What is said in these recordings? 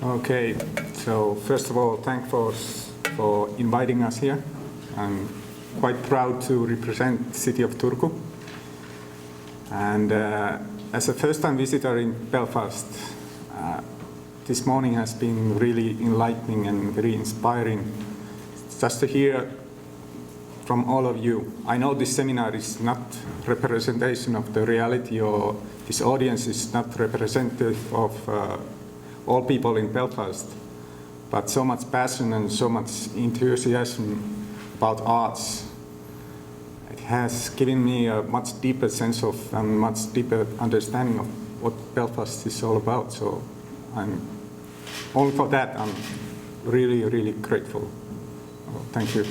Okay, so first of all, thanks for inviting us here. I'm quite proud to represent the city of Turku. And as a first-time visitor in Belfast, this morning has been really enlightening and very inspiring just to hear from all of you. I know this seminar is not representation of the reality, or this audience is not representative of all people in Belfast, but so much passion and so much enthusiasm about arts. It has given me a much deeper sense of and much deeper understanding of what Belfast is all about. So only for that I'm really, really grateful. Oh, thank you.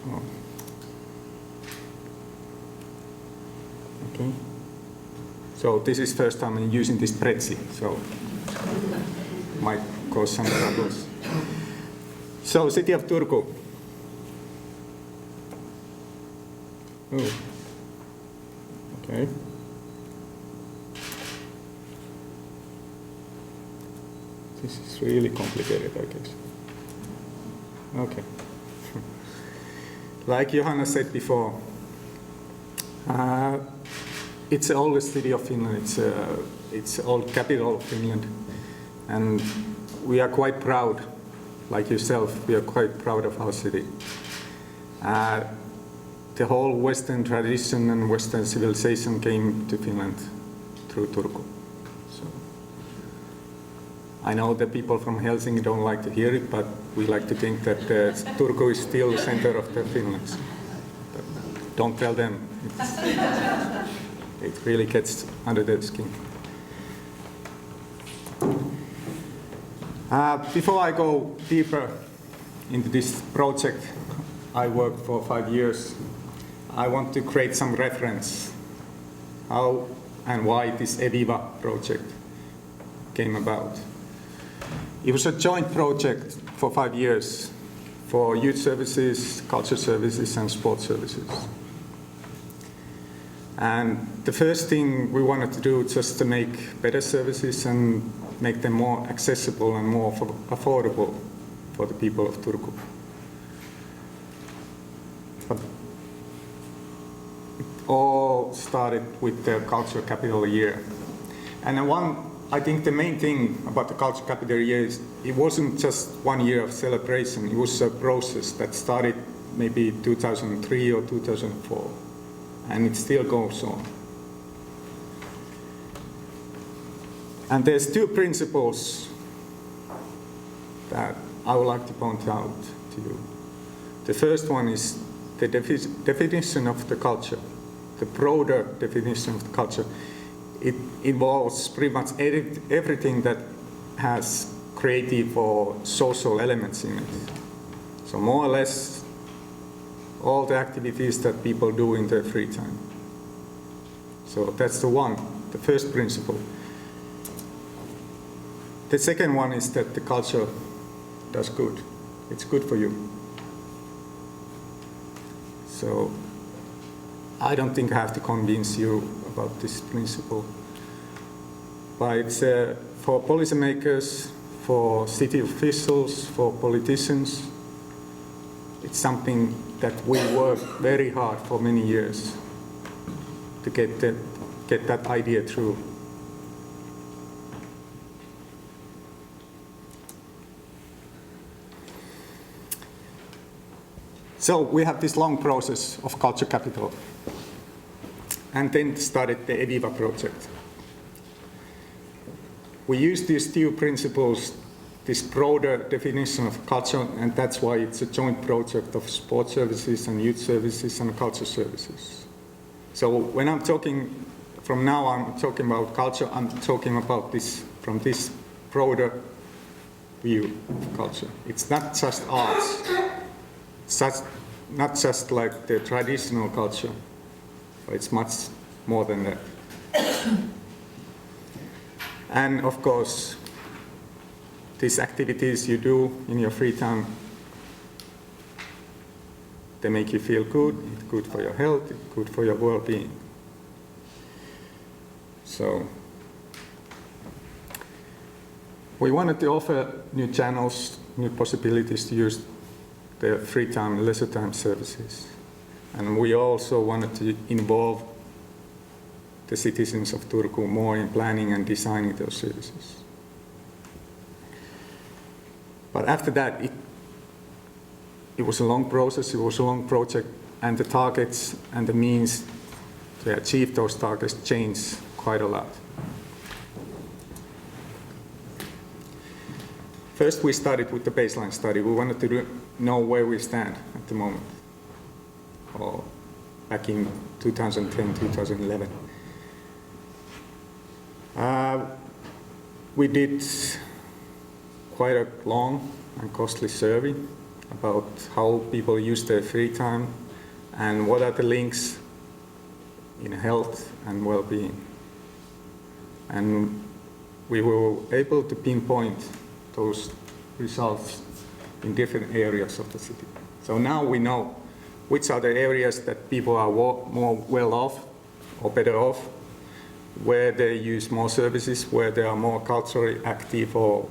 Oh. Okay. So this is first time I'm using this Prezi, so might cause some troubles. So, city of Turku. Oh. Okay. This is really complicated, I guess. Okay. Like Johanna said before, it's the oldest city of Finland. It's the old capital of Finland, and we are quite proud, like yourself. We are quite proud of our city. The whole Western tradition and Western civilization came to Finland through Turku. So I know that people from Helsinki don't like to hear it, but we like to think that Turku is still the center of the Finland. But don't tell them. It really gets under their skin. Before I go deeper into this project, I worked for 5 years. I want to create some reference how and why this EVIVA-project came about. It was a joint project for 5 years for youth services, culture services, and sports services. And the first thing we wanted to do just to make better services and make them more accessible and more affordable for the people of Turku. But it all started with the Culture Capital Year. And I think the main thing about the Culture Capital Year is it wasn't just 1 year of celebration. It was a process that started maybe 2003 or 2004. And it still goes on. And there's two principles that I would like to point out to you. The first one is the definition of the culture, the broader definition of the culture. It involves pretty much everything that has creative or social elements in it. So more or less all the activities that people do in their free time. So that's the first principle. The second one is that the culture does good. It's good for you. So I don't think I have to convince you about this principle. But it's for policymakers, for city officials, for politicians, it's something that we worked very hard for many years to get that idea through. So we have this long process of culture capital, and then started the EVIVA-project. We used these two principles, this broader definition of culture, and that's why it's a joint project of sports services and youth services and culture services. So when I'm talking, from now I'm talking about culture, I'm talking about this from this broader view of culture. It's not just arts, not just like the traditional culture, but it's much more than that. And of course, these activities you do in your free time, they make you feel good, it's good for your health, it's good for your well-being. So We wanted to offer new channels, new possibilities to use the free time, leisure time services. And we also wanted to involve the citizens of Turku more in planning and designing those services. But after that, it was a long process, it was a long project, and the targets and the means to achieve those targets changed quite a lot. First, we started with the baseline study. We wanted to know where we stand at the moment, or back in 2010, 2011. We did quite a long and costly survey about how people use their free time and what are the links in health and well-being. And we were able to pinpoint those results in different areas of the city. So now we know which are the areas that people are more well off or better off, where they use more services, where they are more culturally active, or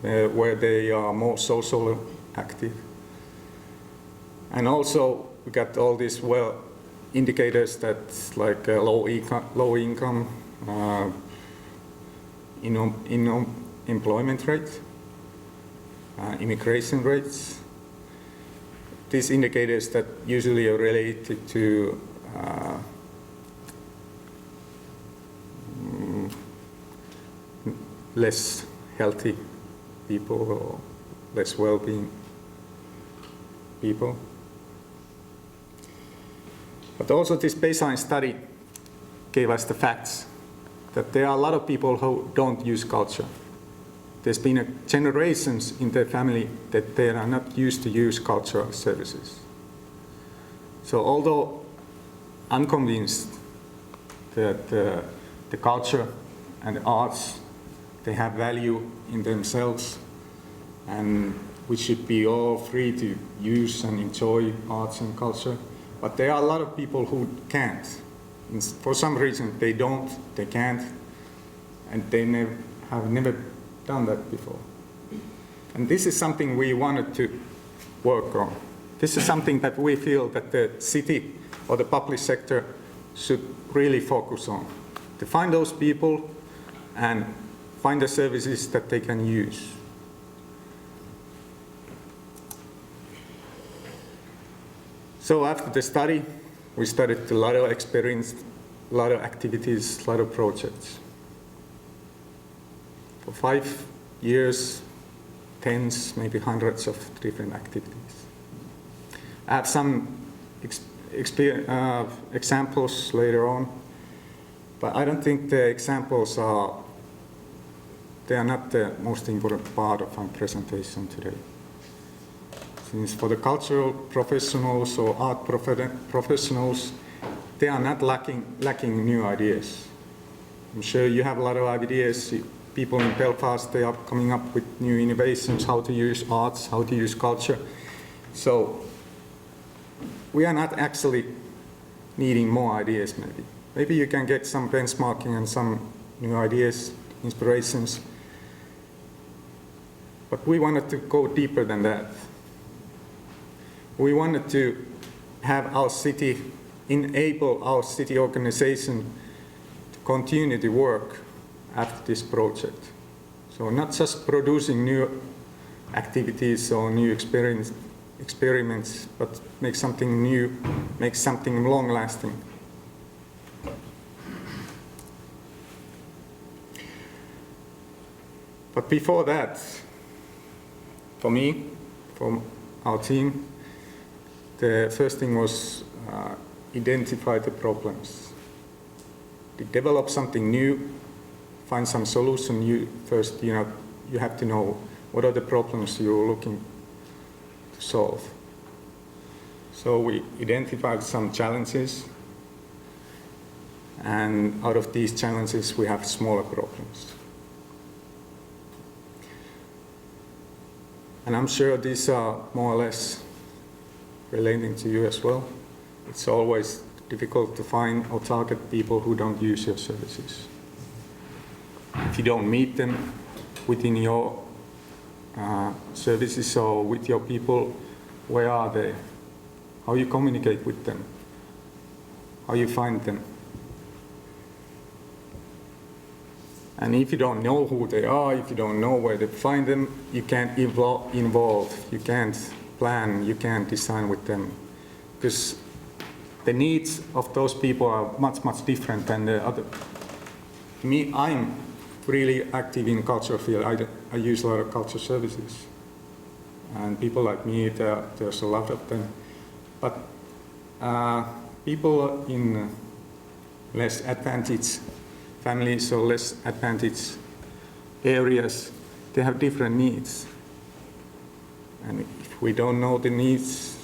where they are more socially active. And also we got all these indicators that like low income, employment rate, immigration rates. These indicators that usually are related to less healthy people or less well-being people. But also this baseline study gave us the facts that there are a lot of people who don't use culture. There's been generations in their family that they are not used to use cultural services. So although I'm convinced that the culture and the arts, they have value in themselves, and we should be all free to use and enjoy arts and culture, but there are a lot of people who can't. For some reason they don't, they can't, and they have never done that before. And this is something we wanted to work on. This is something that we feel that the city or the public sector should really focus on, to find those people and find the services that they can use. So after the study, we started a lot of experience, a lot of activities, a lot of projects. For 5 years, tens, maybe hundreds of different activities. I have some examples later on, but I don't think the examples they are not the most important part of our presentation today. Since for the cultural professionals or art professionals, they are not lacking new ideas. I'm sure you have a lot of ideas. People in Belfast, they are coming up with new innovations, how to use arts, how to use culture. So we are not actually needing more ideas maybe. Maybe you can get some benchmarking and some new ideas, inspirations. But we wanted to go deeper than that. We wanted to have our city, enable our city organization to continue to work after this project. So not just producing new activities or new experiments, but make something new, make something long-lasting. But before that, for me, for our team, the first thing was identify the problems. To develop something new, find some solution, first you have to know what are the problems you're looking to solve. So we identified some challenges, and out of these challenges we have smaller problems. And I'm sure these are more or less relating to you as well. It's always difficult to find or target people who don't use your services. If you don't meet them, within your services or with your people, where are they? How you communicate with them? How you find them? And if you don't know who they are, if you don't know where to find them, you can't involve, you can't plan, you can't design with them. Because the needs of those people are much, much different than the other. Me, I'm really active in culture field. I use a lot of culture services. And people like me, there's a lot of them. But people in less advantaged families or less advantaged areas, they have different needs. And if we don't know the needs,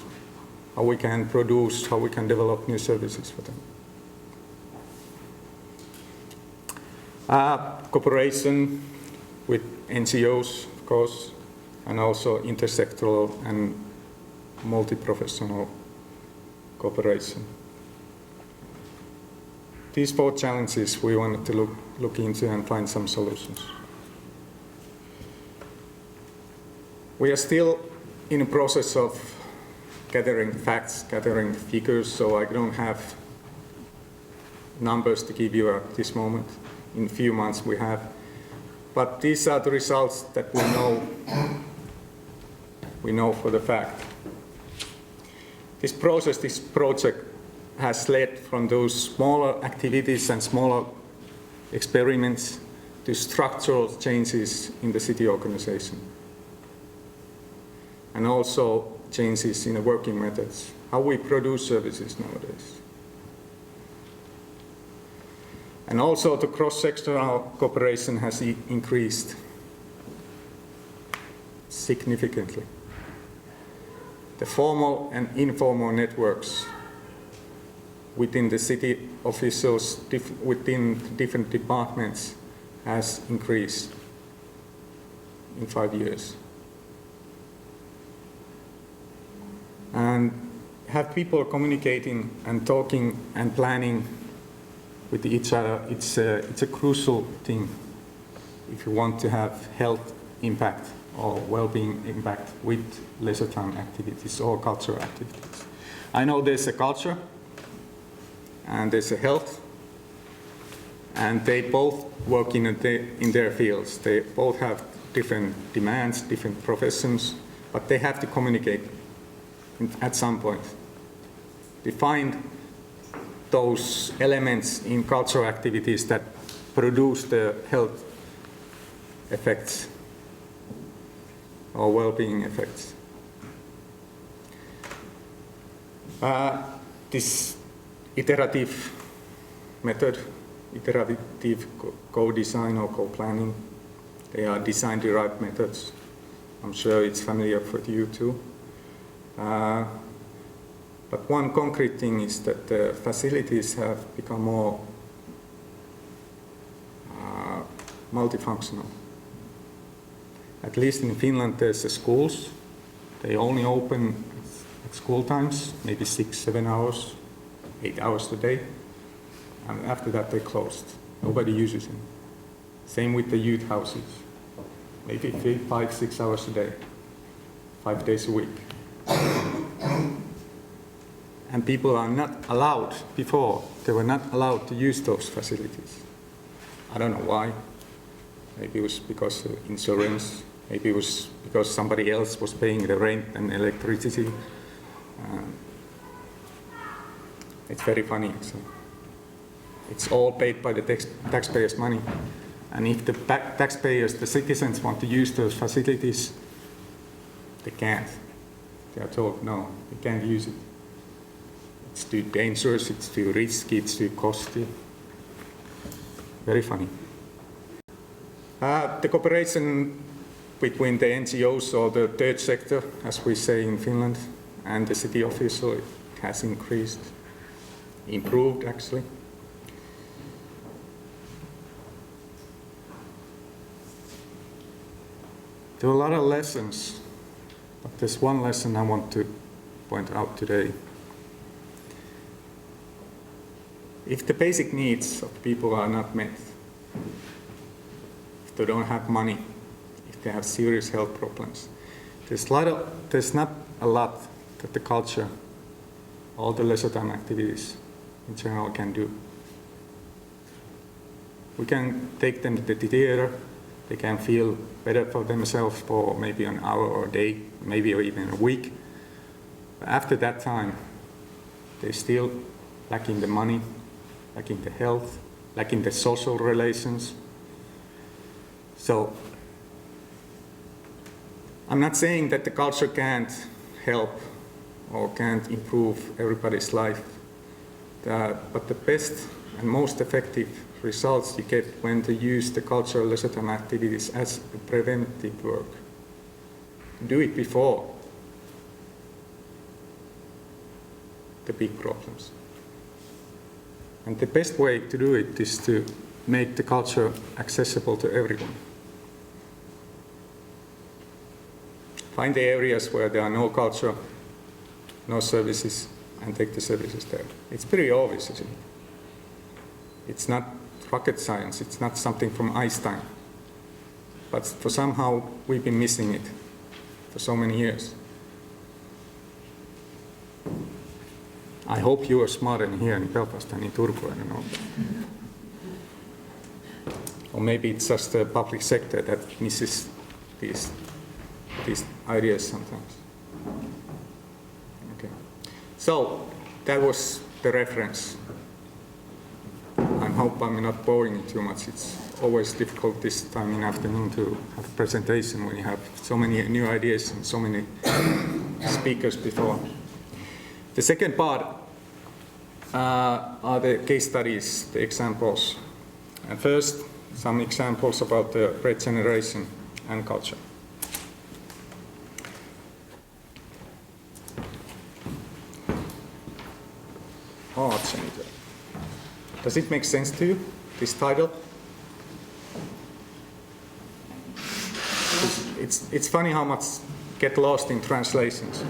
how we can produce, how we can develop new services for them. Cooperation with NGOs, of course, and also intersectoral and multi-professional cooperation. These 4 challenges we wanted to look into and find some solutions. We are still in a process of gathering facts, gathering figures, so I don't have numbers to give you at this moment. In a few months we have. But these are the results that we know for the fact. This process, this project, has led from those smaller activities and smaller experiments to structural changes in the city organization. And also changes in the working methods, how we produce services nowadays. And also the cross-sectional cooperation has increased significantly. The formal and informal networks within the city officials, within different departments, has increased in 5 years. And have people communicating and talking and planning with each other, it's a crucial thing if you want to have health impact or well-being impact with leisure time activities or cultural activities. I know there's a culture and there's a health, and they both work in their fields. They both have different demands, different professions, but they have to communicate at some point. They find those elements in cultural activities that produce the health effects or well-being effects. This iterative method, iterative co-design or co-planning, they are design-derived methods. I'm sure it's familiar for you too. But one concrete thing is that the facilities have become more multifunctional. At least in Finland, there's the schools. They only open at school times, maybe 6-7 hours, 8 hours a day. And after that, they're closed. Nobody uses them. Same with the youth houses. Maybe 5-6 hours a day, 5 days a week. And people are not allowed, before, they were not allowed to use those facilities. I don't know why. Maybe it was because of insurance. Maybe it was because somebody else was paying the rent and electricity. It's very funny. So it's all paid by the taxpayers' money. And if the taxpayers, the citizens, want to use those facilities, they can't. They are told, no, you can't use it. It's too dangerous, it's too risky, it's too costly. Very funny. The cooperation between the NGOs or the third sector, as we say in Finland, and the city official has increased, improved actually. There are a lot of lessons, but there's one lesson I want to point out today. If the basic needs of people are not met, if they don't have money, they have serious health problems. There's not a lot that the culture, all the leisure time activities in general can do. We can take them to the theater, they can feel better for themselves for maybe an hour or a day, maybe or even a week. But after that time, they're still lacking the money, lacking the health, lacking the social relations. So I'm not saying that the culture can't help or can't improve everybody's life, but the best and most effective results you get when to use the cultural leisure time activities as a preventive work. Do it before the big problems. And the best way to do it is to make the culture accessible to everyone. Find the areas where there are no culture, no services, and take the services there. It's pretty obvious, isn't it? It's not rocket science, it's not something from Einstein. But for somehow we've been missing it for so many years. I hope you are smarter here in Belfast than in Turku, I don't know. Or maybe it's just the public sector that misses these ideas sometimes. Okay. So that was the reference. I hope I'm not boring you too much. It's always difficult this time in the afternoon to have a presentation when you have so many new ideas and so many speakers before. The second part are the case studies, the examples. And first, some examples about the regeneration and culture. Does it make sense to you, this title? It's funny how much get lost in translations.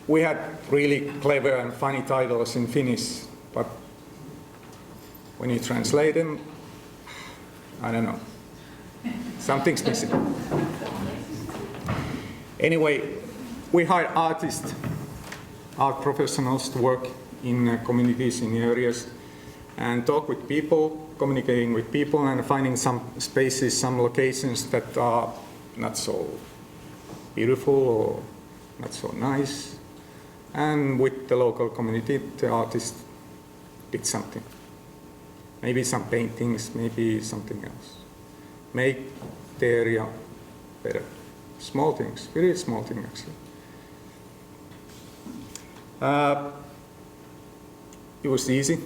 We had really clever and funny titles in Finnish, but when you translate them, I don't know. Something's missing. Anyway, we hired artists, art professionals to work in communities, in areas, and talk with people, communicating with people, and finding some spaces, some locations that are not so beautiful or not so nice. And with the local community, the artist did something. Maybe some paintings, maybe something else. Make the area better. Small things, very small things actually. It was easy, it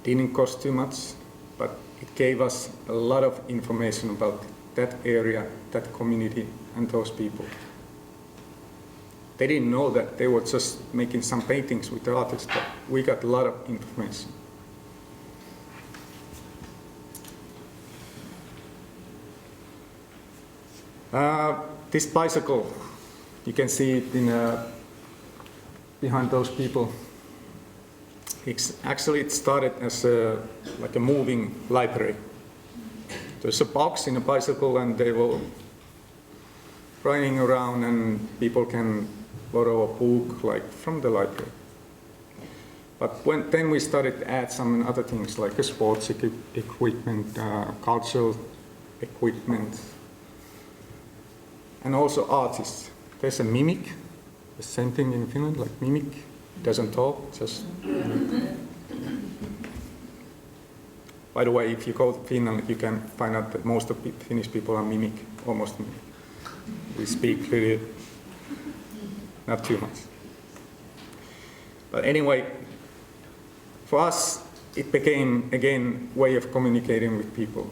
didn't cost too much, but it gave us a lot of information about that area, that community, and those people. They didn't know that they were just making some paintings with the artists, but we got a lot of information. This bicycle, you can see it in, behind those people. It started as like a moving library. There's a box in a bicycle and they were riding around and people can borrow a book like from the library. But then we started to add some other things like a sports equipment, cultural equipment, and also artists. There's a mimic, the same thing in Finland, like mimic. Doesn't talk, just. By the way, if you go to Finland, you can find out that most of the Finnish people are mimic, almost mimic. We speak really, not too much. But anyway, for us, it became, again, a way of communicating with people.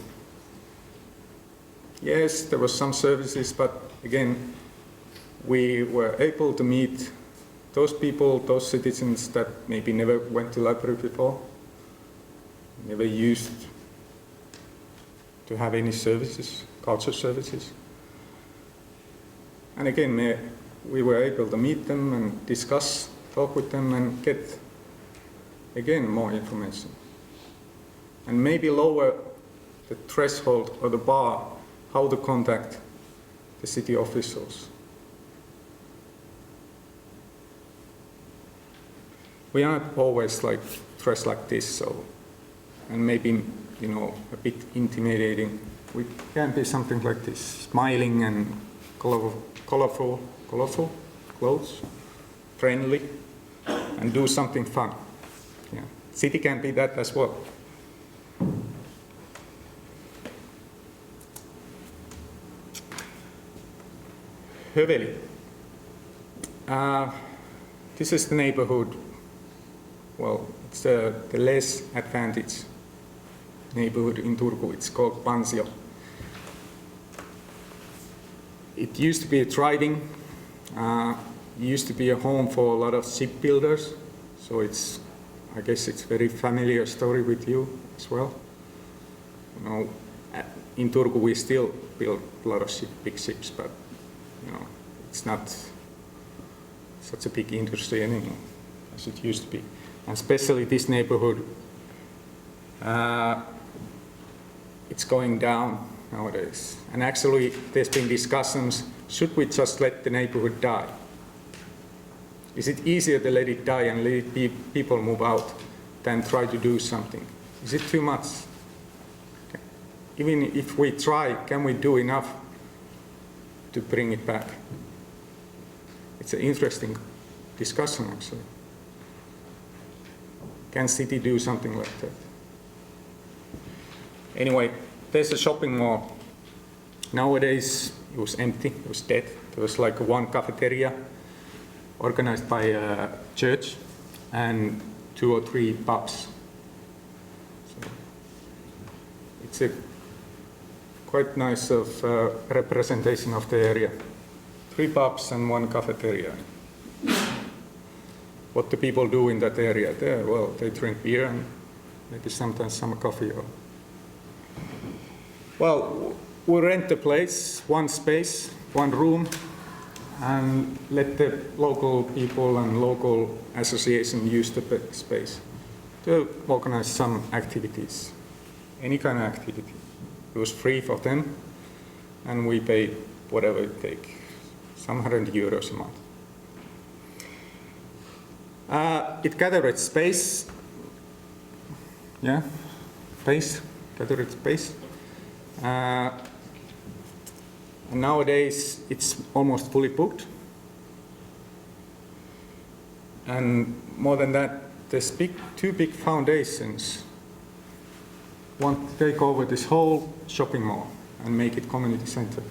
Yes, there was some services, but again, we were able to meet those people, those citizens that maybe never went to library before, never used to have any services, culture services. And again, we were able to meet them and discuss, talk with them and get, again, more information. And maybe lower the threshold or the bar how to contact the city officials. We aren't always like dressed like this, so, and maybe, you know, a bit intimidating. We can be something like this, smiling and colorful clothes, friendly, and do something fun. Yeah. City can be that as well. Höveli. This is the neighborhood. Well, it's the less advantaged neighborhood in Turku. It's called Pansio. It used to be a thriving, used to be a home for a lot of shipbuilders. So it's, I guess it's very familiar story with you as well. You know, in Turku we still build a lot of big ships, but you know, it's not such a big industry anymore as it used to be. And especially this neighborhood, it's going down nowadays. And actually, there's been discussions, should we just let the neighborhood die? Is it easier to let it die and let people move out than try to do something? Is it too much? Okay. Even if we try, can we do enough to bring it back? It's an interesting discussion, actually. Can city do something like that? Anyway, there's a shopping mall. Nowadays, it was empty, it was dead. There was like one cafeteria organized by a church and 2 or 3 pubs. So it's a quite nice representation of the area. 3 pubs and 1 cafeteria. What do people do in that area there? Well, they drink beer and maybe sometimes some coffee. Well, we rent the place, 1 space, 1 room, and let the local people and local association use the space to organize some activities, any kind of activity. It was free for them, and we paid whatever it takes, some €100 a month. It gathered space, gathered space. And nowadays it's almost fully booked. And more than that, there's 2 big foundations want to take over this whole shopping mall and make it community center.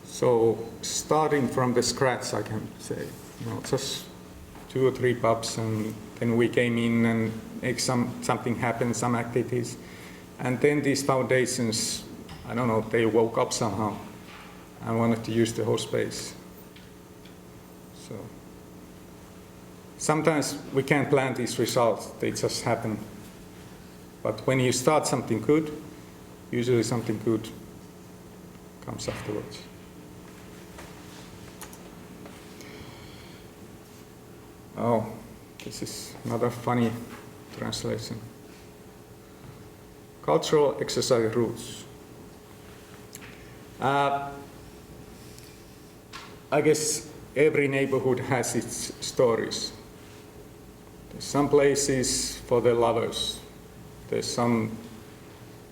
So starting from the scratch, I can say, you know, just 2 or 3 pubs, and then we came in and make something happen, some activities. And then these foundations, I don't know, they woke up somehow and wanted to use the whole space. So sometimes we can't plan these results, they just happen. But when you start something good, usually something good comes afterwards. Oh, this is another funny translation. Cultural exercise routes. I guess every neighborhood has its stories. There's some places for the lovers. There's some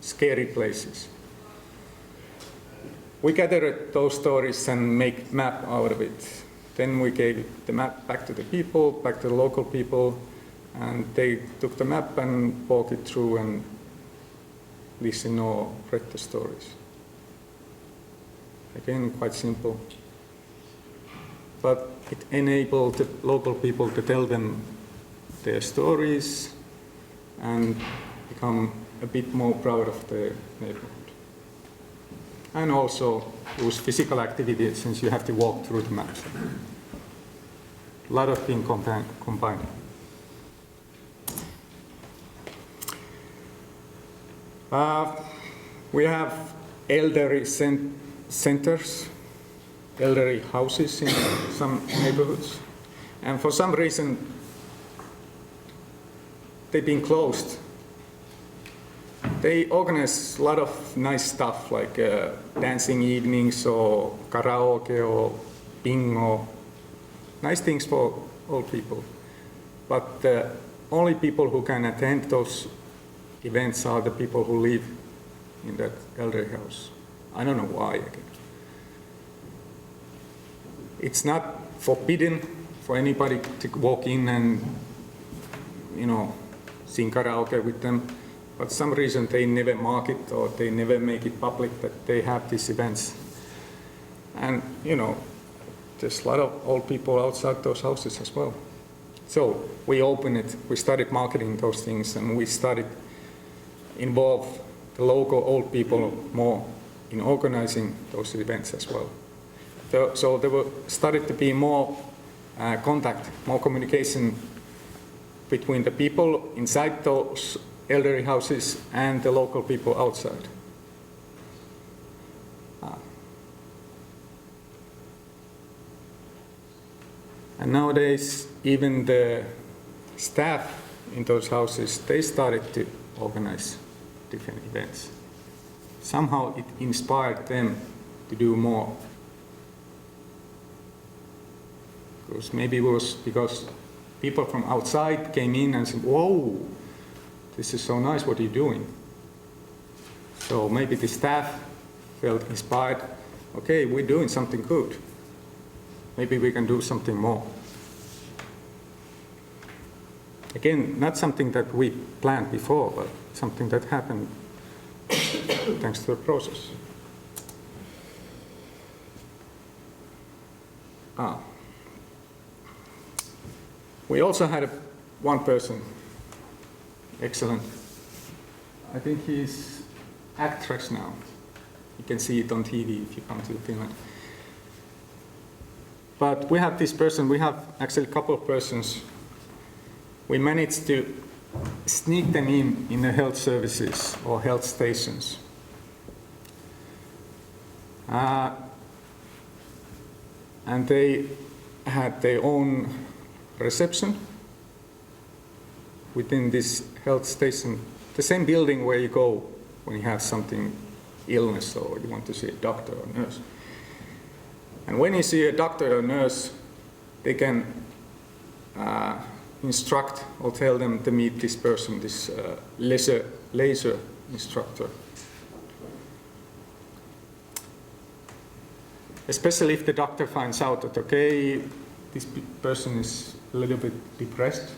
scary places. We gathered those stories and make map out of it. Then we gave the map back to the people, back to the local people, and they took the map and walked it through and listened or read the stories. Again, quite simple. But it enabled the local people to tell them their stories and become a bit more proud of the neighborhood. And also use physical activity, since you have to walk through the maps. A lot of things combined. We have elderly centers, elderly houses in some neighborhoods. And for some reason, they've been closed. They organize a lot of nice stuff like dancing evenings or karaoke or bingo, nice things for old people. But the only people who can attend those events are the people who live in that elderly house. I don't know why again. It's not forbidden for anybody to walk in and, sing karaoke with them. But some reason they never mark it or they never make it public that they have these events. And, there's a lot of old people outside those houses as well. So we opened it, we started marketing those things, and we started involve the local old people more in organizing those events as well. So there started to be more contact, more communication between the people inside those elderly houses and the local people outside. And nowadays, even the staff in those houses, they started to organize different events. Somehow it inspired them to do more. Because maybe it was because people from outside came in and said, whoa, this is so nice, what are you doing? So maybe the staff felt inspired, okay, we're doing something good. Maybe we can do something more. Again, not something that we planned before, but something that happened thanks to the process. We also had one person, excellent. I think he's actress now. You can see it on TV if you come to Finland. But we have this person, we have actually a couple of persons. We managed to sneak them in the health services or health stations. And they had their own reception within this health station, the same building where you go when you have something, illness, or you want to see a doctor or nurse. And when you see a doctor or nurse, they can instruct or tell them to meet this person, this laser instructor. Especially if the doctor finds out that, okay, this person is a little bit depressed,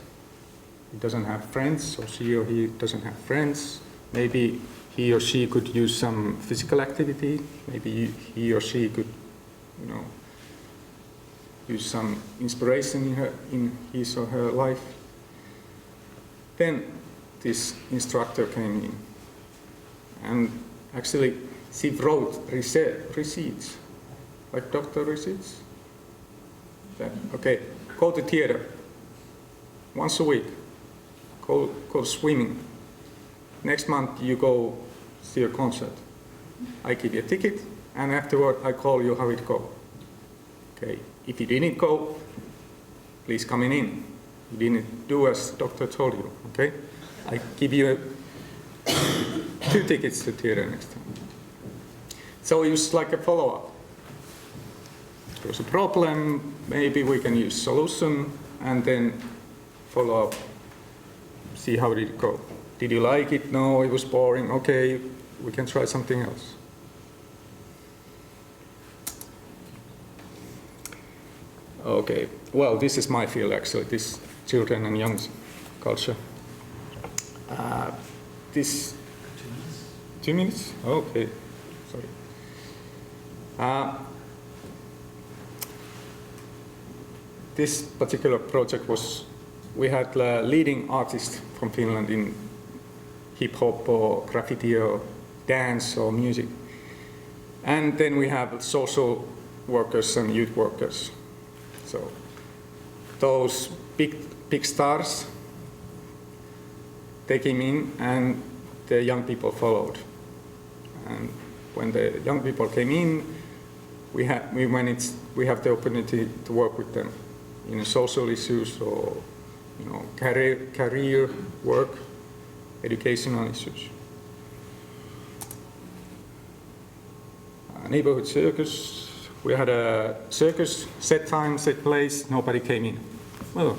he doesn't have friends, or she or he doesn't have friends, maybe he or she could use some physical activity, maybe he or she could use some inspiration in his or her life. Then this instructor came in, and actually she wrote receipts, like doctor receipts. That, okay, go to theater once a week, go swimming. Next month you go see a concert. I give you a ticket, and afterward I call you how it goes. Okay, if you didn't go, please come in. You didn't do as doctor told you, okay? I give you 2 tickets to theater next time. So it's like a follow-up. There's a problem, maybe we can use solution, and then follow up, see how did it go. Did you like it? No, it was boring. Okay, we can try something else. Okay, well, this is my field actually, this children and young culture. This 2 minutes? Okay, sorry. This particular project was, we had leading artists from Finland in hip-hop or graffiti or dance or music. And then we have social workers and youth workers. So those big stars, they came in and the young people followed. And when the young people came in, we have the opportunity to work with them in social issues or career work, educational issues. neighborhood circus. We had a circus, set time, set place, nobody came in. Well,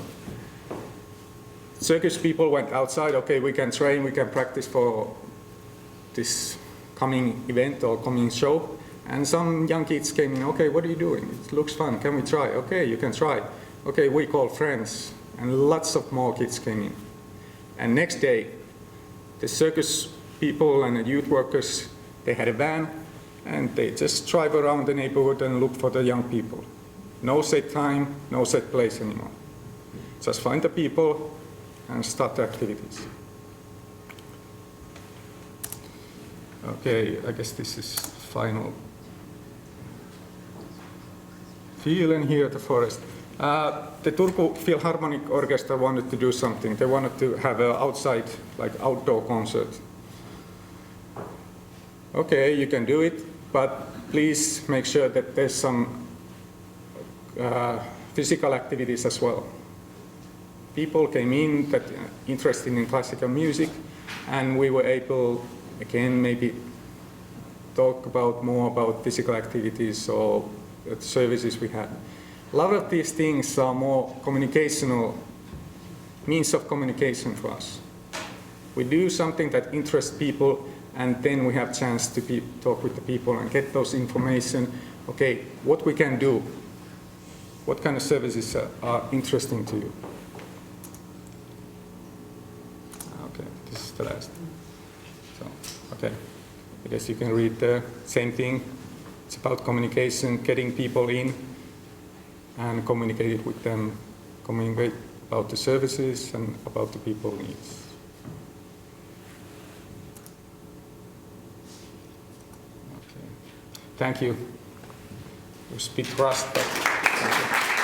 circus people went outside, okay, we can train, we can practice for this coming event or coming show. And some young kids came in, okay, what are you doing? It looks fun, can we try? Okay, you can try. Okay, we call friends. And lots of more kids came in. And next day, the circus people and the youth workers, they had a van, and they just drive around the neighborhood and look for the young people. No set time, no set place anymore. Just find the people and start the activities. Okay, I guess this is final. Feel and hear the forest. The Turku Philharmonic Orchestra wanted to do something. They wanted to have an outside, like outdoor concert. Okay, you can do it, but please make sure that there's some physical activities as well. People came in that interested in classical music, and we were able, again, maybe talk about more about physical activities or the services we had. A lot of these things are more communicational, means of communication for us. We do something that interests people, and then we have a chance to talk with the people and get those information. Okay, what we can do, what kind of services are interesting to you. Okay, this is the last. So, okay, I guess you can read the same thing. It's about communication, getting people in, and communicate with them, communicate about the services and about the people's needs. Okay. Thank you. It was a bit rushed, but thank you.